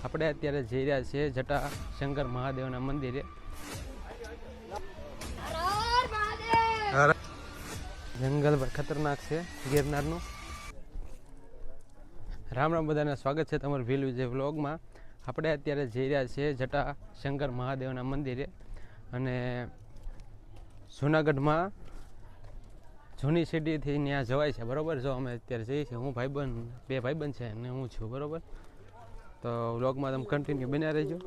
આપણે અત્યારે જઈ રહ્યા છીએ જટા શંકર મહાદેવના મંદિરે. જંગલ પર ખતરનાક છે ગિરનારનું. રામ રામ બધાને, સ્વાગત છે તમારું ભીલ વિજય વ્લોગમાં. આપણે અત્યારે જઈ રહ્યા છીએ જટા શંકર મહાદેવના મંદિરે. અને જૂનાગઢમાં જૂની સિટીથી ત્યાં જવાય છે, બરાબર. જો અમે અત્યારે જઈએ છીએ, હું ભાઈબંધ, બે ભાઈબંધ છે અને હું છું, બરાબર. તો વ્લોગમાં તમે કન્ટિન્યુ બન્યા રહેજો,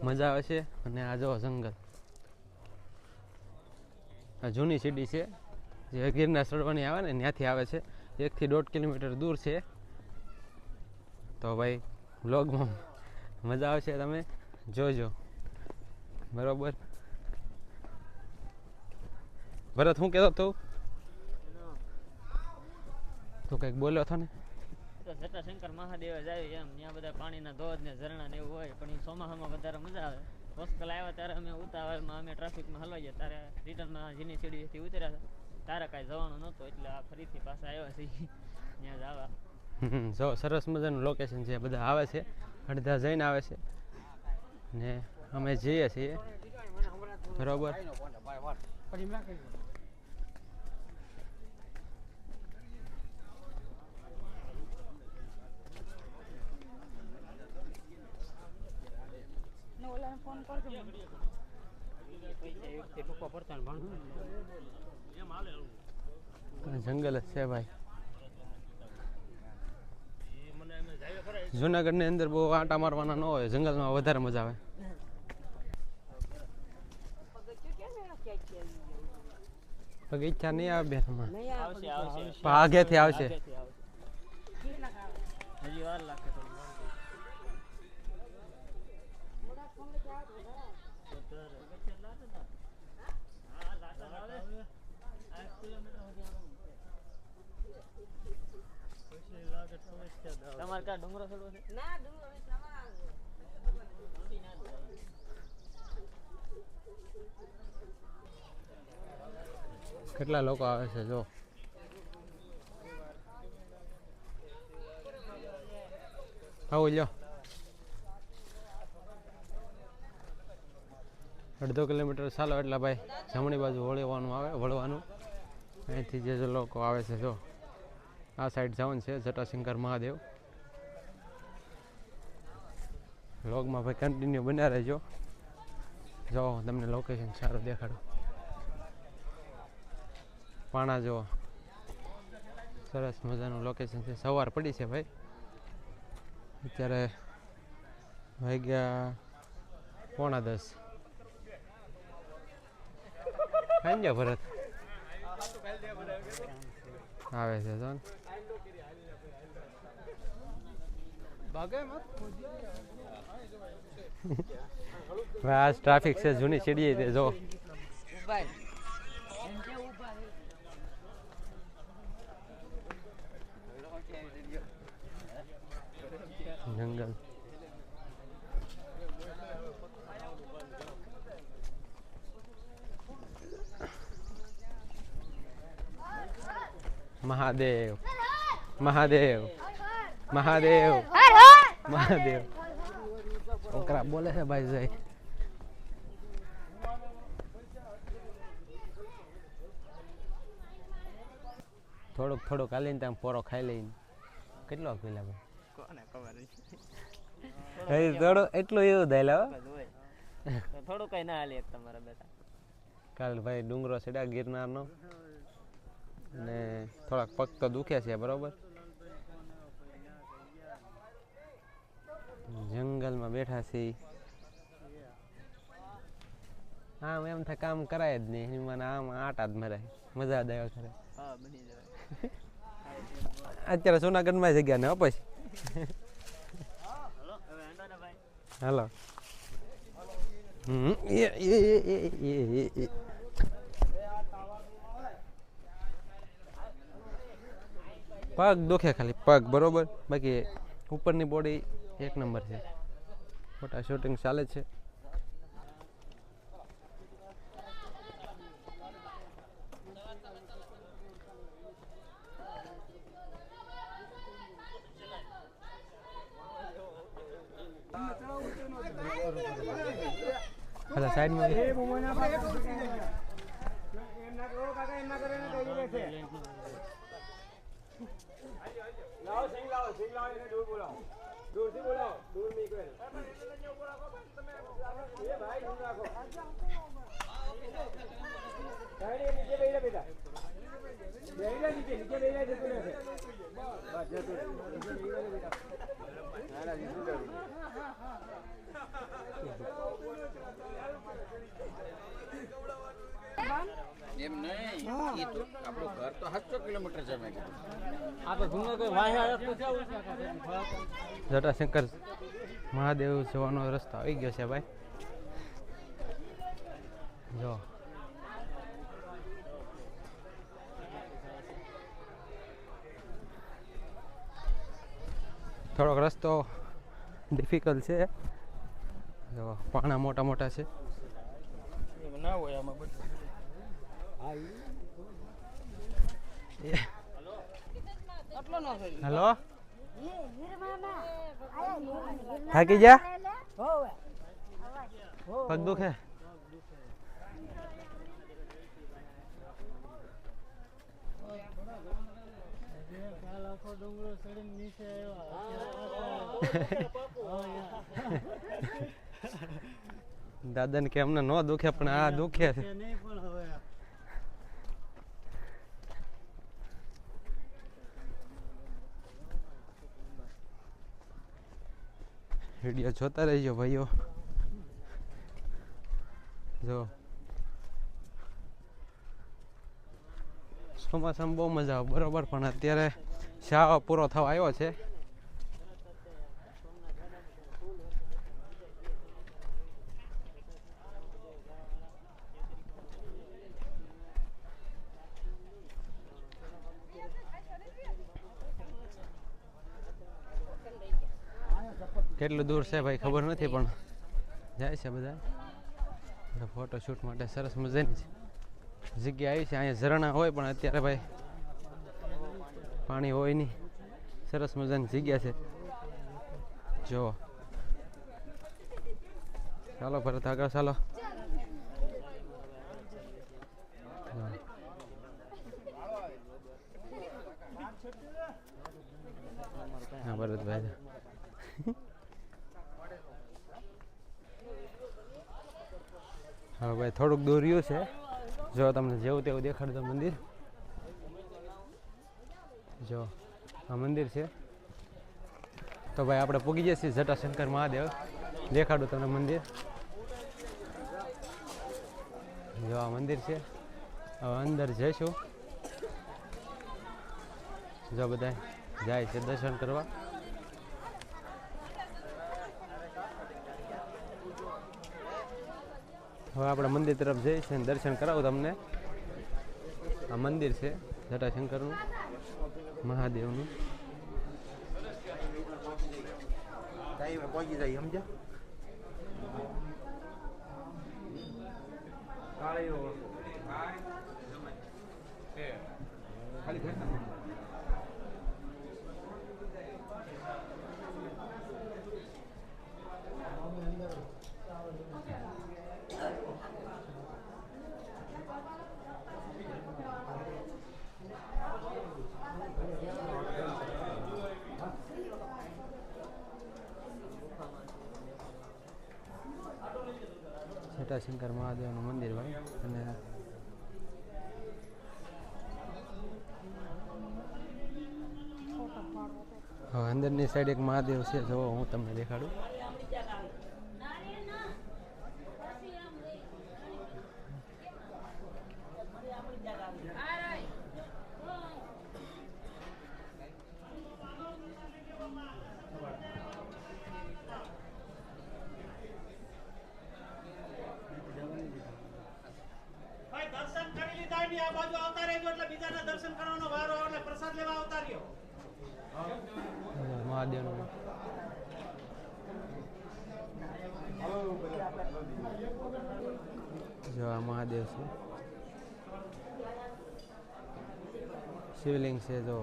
મજા આવે છે. અને આ જો જંગલ, આ જૂની સિટી છે જે ગિરનાર ચડવાની આવે ને ત્યાંથી આવે છે. 1 થી 1.5 કિલોમીટર દૂર છે. તો ભાઈ વ્લોગમાં મજા આવશે, તમે જોજો, બરાબર. ભરત, શું કહેતો તું? તું કંઈક બોલ્યો હતો ને? જટા શંકર મહાદેવ જાય એમ, ત્યાં બધા પાણીના ધોધ ને ઝરણા ને એવું હોય, પણ એ ચોમાસામાં વધારે મજા આવે. હોસ્ટેલ આવ્યા ત્યારે અમે ઉતાવળમાં અમે ટ્રાફિકમાં હલવાઈ ગયા, ત્યારે રિટર્નમાં જીની સીડીથી ઉતર્યા હતા. તારે કાંઈ જવાનું નહોતું, એટલે આ ફરીથી પાછા આવ્યા છીએ ત્યાં જવા. જો સરસ મજાનું લોકેશન છે, બધા આવે છે, અડધા જઈને આવે છે ને અમે જઈએ છીએ, બરાબર. જંગલ જ છે ભાઈ. જુનાગઢની અંદર બહુ આંટા મારવાના ન હોય, જંગલમાં વધારે મજા આવે. બગીચા નહીં આવે બેન, આગેથી આવશે. હજી વાર લાગશે. તમારે ક્યાં ડુંગરો ચડવો છે? ના, ડુંગરો કેટલા લોકો આવે છે જો. આવું લ્યો, 1.5 કિલોમીટર ચાલો એટલે ભાઈ જમણી બાજુ વળવાનું. અહીંથી જે લોકો આવે છે જો, આ સાઈડ જવાનું છે જટાશંકર મહાદેવ. વ્લોગમાં ભાઈ કન્ટિન્યુ બન્યા રહેજો, જો તમને લોકેશન સારું દેખાડો. પાણા જો, સરસ મજાનું લોકેશન છે. સવાર પડી છે ભાઈ, અત્યારે વાગ્યા 9:45. ખાઈ ગયા ભરત આવે છે તો આ ટ્રાફિક છે જૂની સીડી તે જો. જંગલ મહાદેવ મહાદેવ મહાદેવ મહાદેવ. છોકરા બોલે છે ભાઈ જય. થોડુંક હાલીને ત્યાં પોરો ખાઈ લઈને. કેટલો પેલા ભાઈ કોને ખબર થોડો એટલું એવું દાયલા થોડું કઈ ના હાલી તમારા બેટા. કાલ ભાઈ ડુંગરો ચડ્યા ગિરનારનો, અને થોડાક પગ તો દુખે છે, બરોબર. જંગલમાં બેઠા છીએ. આમ એમ થાય કામ કરાય જ નહીં, મને આમ આટા જ મરાય, મજા જ આવ્યા કરે. અત્યારે જૂનાગઢમાં જગ્યા ને પછી હાલો. પગ દુખે ખાલી પગ, બરોબર. બાકી ઉપરની બોડી એક નંબર છે. ફોટા શૂટિંગ ચાલે છે. પેલા સાઈડમાં એમ નહીં ઈ તો આપણું ઘર તો 700 કિલોમીટર છે મેં કીધું. જટાશંકર મહાદેવ જવાનો રસ્તો આવી ગયો છે ભાઈ. જો થોડોક રસ્તો ડિફિકલ્ટ છે. જો પાણા મોટા મોટા છે. ના હોય આમાં બધું. હેલો થાકી જા પગ દુખે દાદા ને કે અમને ન દુખે પણ આ દુખે છે. વિડીયો જોતા રહેજો ભાઈઓ. જો ચોમાસામાં બહુ મજા આવે બરોબર, પણ અત્યારે શાળા પૂરો થવા આવ્યો છે. કેટલું દૂર છે ભાઈ ખબર નથી, પણ જાય છે બધા ફોટોશૂટ માટે. સરસ મજાની જગ્યા આવી છે. અહીંયા ઝરણા હોય પણ અત્યારે ભાઈ પાણી હોય નહીં. સરસ મજાની જગ્યા છે. જો ચાલો ભરત આગળ ચાલો. હા ભરતભાઈ હા ભાઈ થોડુંક દૂર રહ્યું છે. જો તમને જેવું તેવું દેખાડું તો મંદિર. જો આ મંદિર છે. તો ભાઈ આપણે પૂગી જઈએ છીએ જટાશંકર મહાદેવ. દેખાડું તમને મંદિર. જો આ મંદિર છે. હવે અંદર જઈશું. જો બધા જાય છે દર્શન કરવા. હવે આપણે મંદિર તરફ જઈએ છીએ, દર્શન કરાવું તમને. આ મંદિર છે જટાશંકરનું મહાદેવનું. પહોંચી જાય સમજ્યા. જટાશંકર મહાદેવનું મંદિર ભાઈ. અને હવે અંદરની સાઈડ એક મહાદેવ છે. જો હું તમને દેખાડું. આ બાજુ આવતા રહેજો એટલે બીજાના દર્શન કરવાનો વારો આવે એટલે પ્રસાદ લેવા આવતા રહ્યો. મહાદેવનું જો આ મહાદેવ છે. શિવલિંગ છે. જો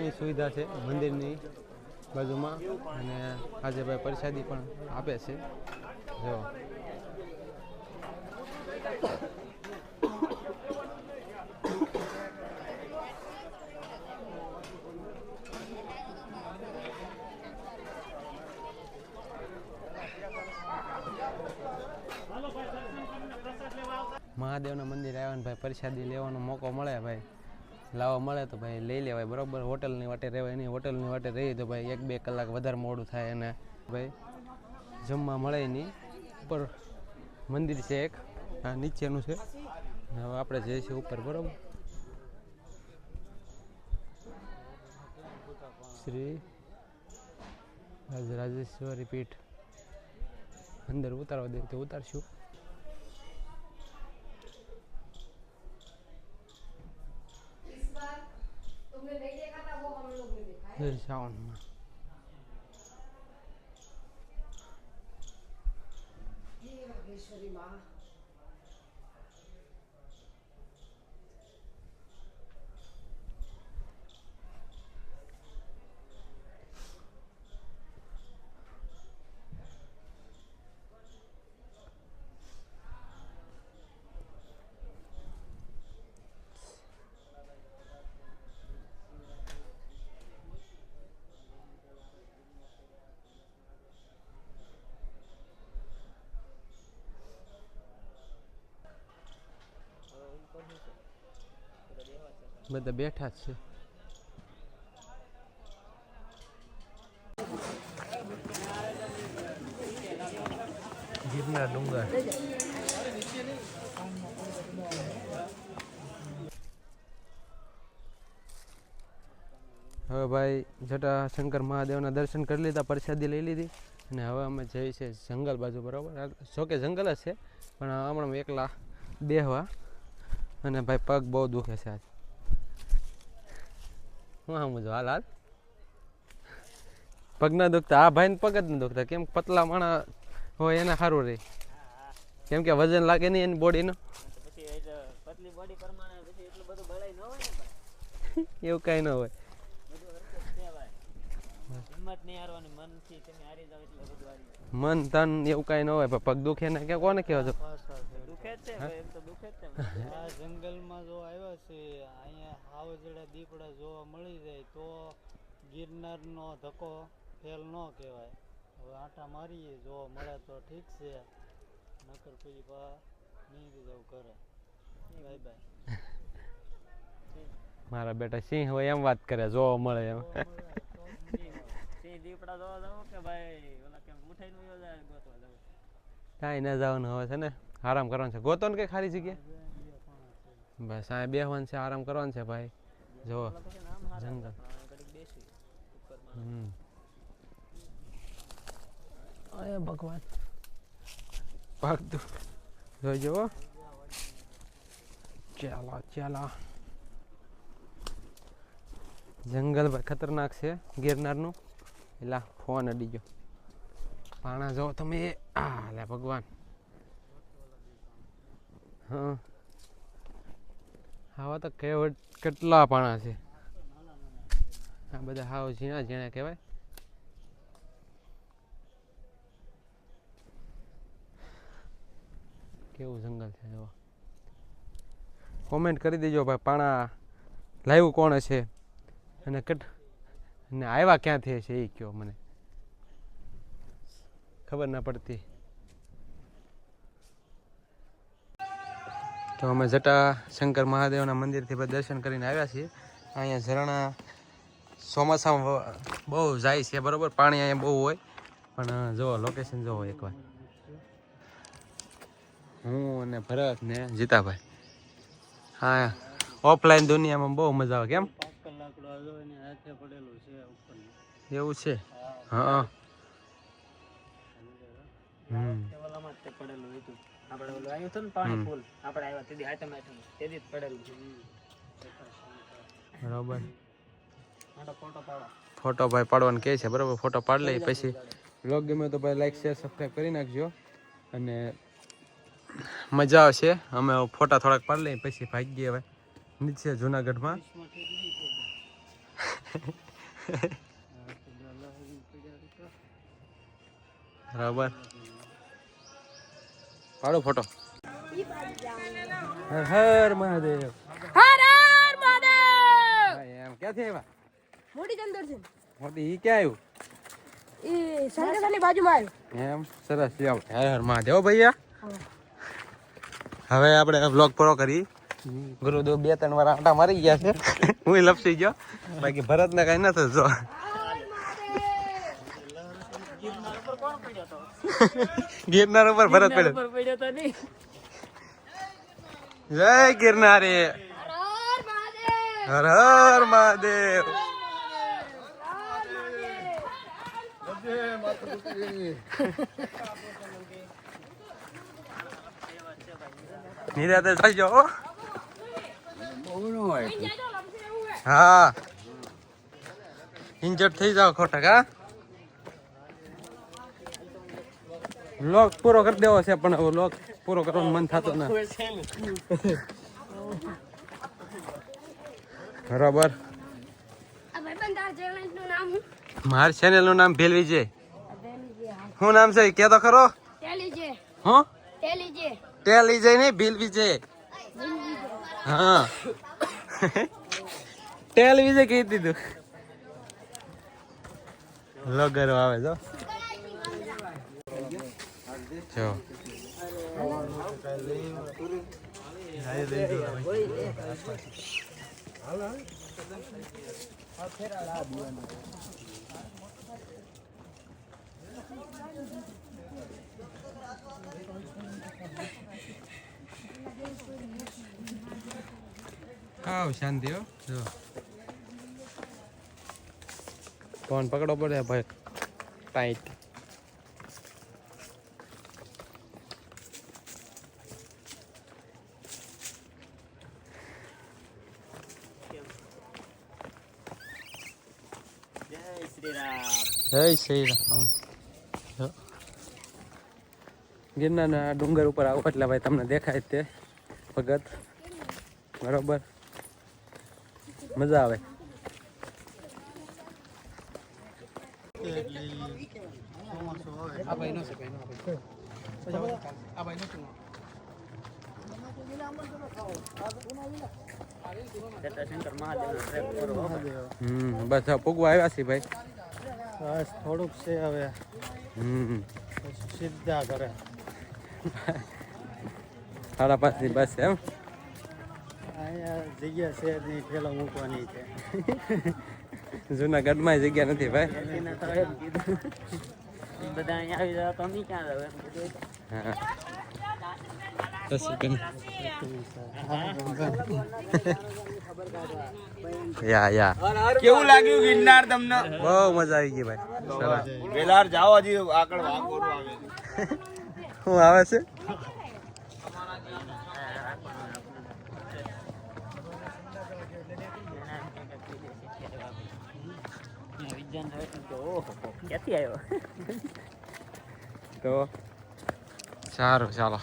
પાણીની સુવિધા છે મંદિરની બાજુમાં અને આજે ભાઈ પ્રસાદી પણ આપે છે જો મહાદેવના મંદિરે આવ્યા ને ભાઈ પ્રસાદી લેવાનો મોકો મળે ભાઈ લાવવા મળે તો ભાઈ લઈ લેવાય બરાબર. હોટલની વાટે રહેવાય નહીં, હોટલની વાટે રહી તો ભાઈ 1-2 કલાક વધારે મોડું થાય અને ભાઈ જમવા મળે નહીં. ઉપર મંદિર છે એક, આ નીચેનું છે. હવે આપણે જઈએ છીએ ઉપર બરાબર. શ્રી રાજરાજેશ્વરી પીઠ અંદર ઉતારવા દે તો ઉતારશું. સાવનમાં બધા બેઠા જ છે. ગિરનાર ડુંગર હવે ભાઈ જટાશંકર મહાદેવના દર્શન કરી લીધા, પ્રસાદી લઈ લીધી અને હવે અમે જઈએ છીએ જંગલ બાજુ બરાબર. જોકે જંગલ જ છે પણ હમણાં એકલા બેહવા અને ભાઈ પગ બહુ દુખે છે આજ. હું સમજો હાલ હાલ પગ ના દુખતા, આ ભાઈ ને પગ જ ન દુખતા. કેમ પતલા માણા હોય એને સારું રહે, કેમ કે વજન લાગે નહીં એની બોડીનો. પતલી બોડી પ્રમાણે પછી એટલું બધું બળાઈ ન હોય ને એવું કઈ ન હોય. હિંમત નહીં હારવાની, મનથી તમે હારી જાવ એટલે બધું હારી જાય. મન તન એવું કઈ ન હોય. પગ દુખે ને કે કોને કહેવો છો? દુખે જ છે ભાઈ, એમ તો દુખે જ છે. આ જંગલમાં જો આવ્યા છે, અહીંયા હાવજડા દીપડા જોવા મળી જાય તો ગિરનારનો ધક્કો ફેલ ન કહેવાય. હવે આંટા મારીએ જોવા મળે તો ઠીક છે, નકર પછી નીકળી જવું ઘરે. Bye bye. મારા બેટા સિંહ હોય એમ વાત કરે, જોવા મળે એમ. સિંહ દીપડા જોવા જાવ કે ભાઈ ઓલા કેમ ઉઠાઈને ઉયો જાય ગોતવા જાવ? કાંઈ ના જવાનું હવે છે ને, આરામ કરવાનું છે. ગોતો ને કઈ ખાલી જગ્યા બસ આ બેહવાનું છે, આરામ કરવાનું છે ભાઈ. જો જંગલ અરે ભગવાન ભાગતું જોઈ જવો. ચાલો ચાલો, જંગલ ભાઈ ખતરનાક છે ગિરનારનું. એલા ફોન અડી ગયો. પાણા જો તમે, આ લે ભગવાન. હા આવા તો કેટલા પાણા છે. આ બધા હાવ ઝીણા ઝીણા કહેવાય. કેવું જંગલ છે જો. કોમેન્ટ કરી દેજો ભાઈ, પાણા લાવ્યું કોણ છે અને અને આવ્યા ક્યાંથી છે એ કહો મને, ખબર ના પડતી. તો અમે જટાશંકર મહાદેવના મંદિરથી દર્શન કરીને આવ્યા છીએ. અહીંયા ઝરણા ચોમાસામાં બહુ જાય છે બરાબર, પાણી અહીંયા બહુ હોય. પણ જુઓ લોકેશન જુઓ એકવાર. હું અને ભરત ને જીતાભાઈ હા ઓફલાઈન દુનિયામાં બહુ મજા આવે. કેમ હાથે પડેલું છે ઉપર એવું છે? હા ઓલામાં જ તે પડેલું હતું. આપણે ઓલું આવ્યું હતું ને પાણી ફૂલ, આપણે આવ્યા તેથી હાથમ તેથી જ પડેલું છે. બરાબર. ફોટો પાડો. ફોટો ભાઈ પાડવાનું કહે છે બરાબર. ફોટો પાડી લઈ પછી વ્લોગ ગમે તો ભાઈ લાઈક શેર સબસ્ક્રાઈબ કરી નાખજો અને મજા આવશે. અમે ફોટા થોડાક પાડી લઈએ પછી ભાગીએ હવે નીચે જુનાગઢમાં. બરાબર પાડો ફોટો. હર હર મહાદેવ. હર હર મહાદેવ. એમ ક્યાંથી આવ્યા? મોટી ચંદરજી મોટી ઈ ક્યાં આવ્યું? એ સંગઠનની બાજુમાં આવ્યું. એમ સરસ જાવ. હર હર મહાદેવ ભૈયા. હવે આપણે વ્લોગ પૂરો કરી. ગુરુદેવ 2-3 વાર આંટા મારી ગયા છે. હું લપસી ગયો. બાકી ભરત ને કઈ નથી જો. ગિરનાર ઉપર ભરત પડ્યો. પડ્યો તો નહીં. જય ગિરનારી. હર હર મહાદેવ. નિરાતે થઈ જાઓ. હા ઇન્જર્ડ થઈ જાઓ ખોટા કા. લોક પૂરો કરી દેવો છે પણ હવે લોક પૂરો કરવાનું મન થતું ના. બરાબર. મારી ચેનલ નું નામ ભેલ વિજય. શું નામ છે કે તો ખરો? હું ટેલ વિજય નહીં ભીલ વિજય. હા ટેલ વિજય કહી દીધું. લગરો આવે જો. જો હાવ શાંતિ હો. જો ફોન પકડો પડે ભાઈ ટાઈટ. જય શ્રી રામ. ગિરનારના ડુંગર ઉપર આવો એટલે ભાઈ તમને દેખાય તે ભગત. બરોબર મજા આવે. જટાશંકર મહાદેવનો ટ્રેક પૂરો. બસ હવે પૂગવા આવ્યા છીએ ભાઈ. બસ થોડુંક છે હવે પછી સીધા કરે. 5:30 બસ એમ. અહીંયા જગ્યા છે નહીં, ઠેલો મૂકવાની છે. જુનાગઢમાં જગ્યા નથી ભાઈ. એના તો એમ કીધું બધા અહીંયા આવી જાવ તો અમે ક્યાં જાવ એમ કીધું. હા બસ યા કેવું લાગ્યું ગિરનાર તમને? બહુ મજા આવી ગઈ ભાઈ. વેલાર જાઓ હજી આગળ વાગોરો આવે. શું આવે છે? વિજ્ઞાન ઓહો ક્યાંથી આવ્યો? તો સારું ચાલો.